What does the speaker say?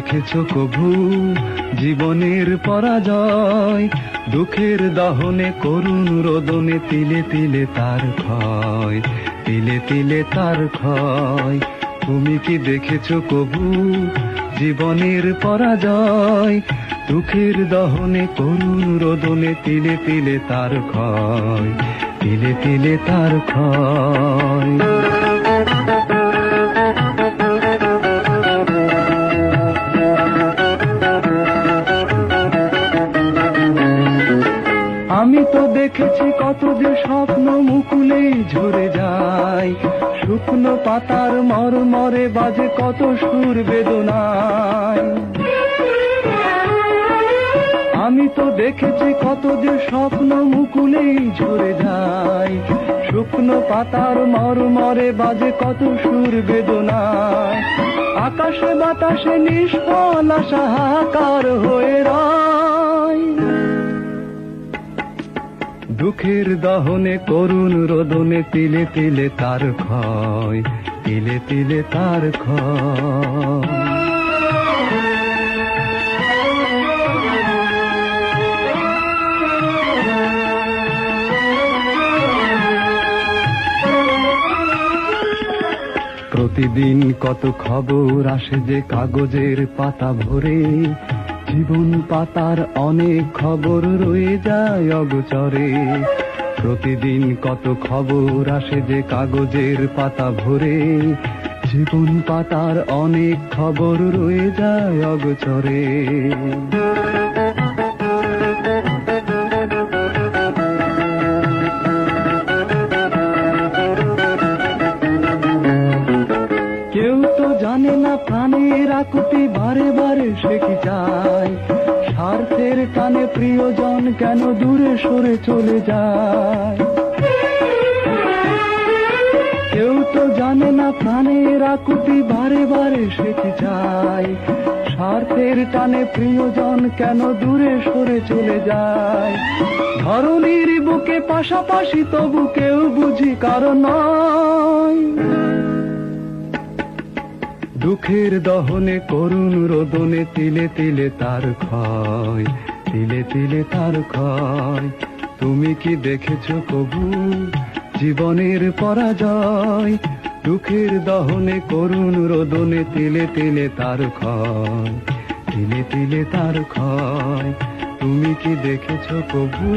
দেখেছো কভু জীবনের পরাজয়? দুঃখের দহনে করুণ রোদনে তিলে তিলে তার ক্ষয়, তিলে তিলে তার ক্ষয়। তুমি কি দেখেছো কভু জীবনের পরাজয়? দুঃখের দহনে করুণ রোদনে তিলে তিলে তার ক্ষয়, তিলে তিলে তার ক্ষয়। আমি তো দেখেছি কত যে স্বপ্ন মুকুলে ঝরে যায়, শুকনো পাতার মরমরে বাজে কত সুর বেদনায়। আমি তো দেখেছি কত যে স্বপ্ন মুকুলে ঝরে যায়, শুকনো পাতার মরমরে বাজে কত সুর বেদনায়। আকাশে বাতাসে নিষ্ফল আশা হাহাকার হয়ে রয়, দুঃখের দহনে করুণ রোদনে তিলে তিলে তার ক্ষয়, তিলে তিলে তার ক্ষয়। প্রতিদিন কত খবর আসে যে কাগজের পাতা ভরে, জীবন পাতার অনেক খবর রয়ে যায় অগোচরে। প্রতিদিন কত খবর আসে যে কাগজের পাতা ভরে, জীবন পাতার অনেক খবর রয়ে যায় অগোচরে। কেউ তো জানে না প্রাণের আকুতি বারে বারে সে কি চায়, স্বার্থের টানে প্রিয়জন কেন দূরে সরে চলে যায়। কেউ তো জানে না প্রাণের আকুতি বারে বারে সে কি চায়, স্বার্থের টানে প্রিয়জন কেন দূরে সরে চলে যায়। ধরনীর বুকে পাশাপাশি তবু কেউ বুঝি কারণ নয়, দুঃখের দহনে করুণ রোদনে তিলে তিলে তার ক্ষয়, তিলে তিলে তার ক্ষয়। তুমি কি দেখেছো কভু জীবনের পরাজয়? দুঃখের দহনে করুণ রোদনে তিলে তিলে তার ক্ষয়, তিলে তিলে তার ক্ষয়। তুমি কি দেখেছো কভু?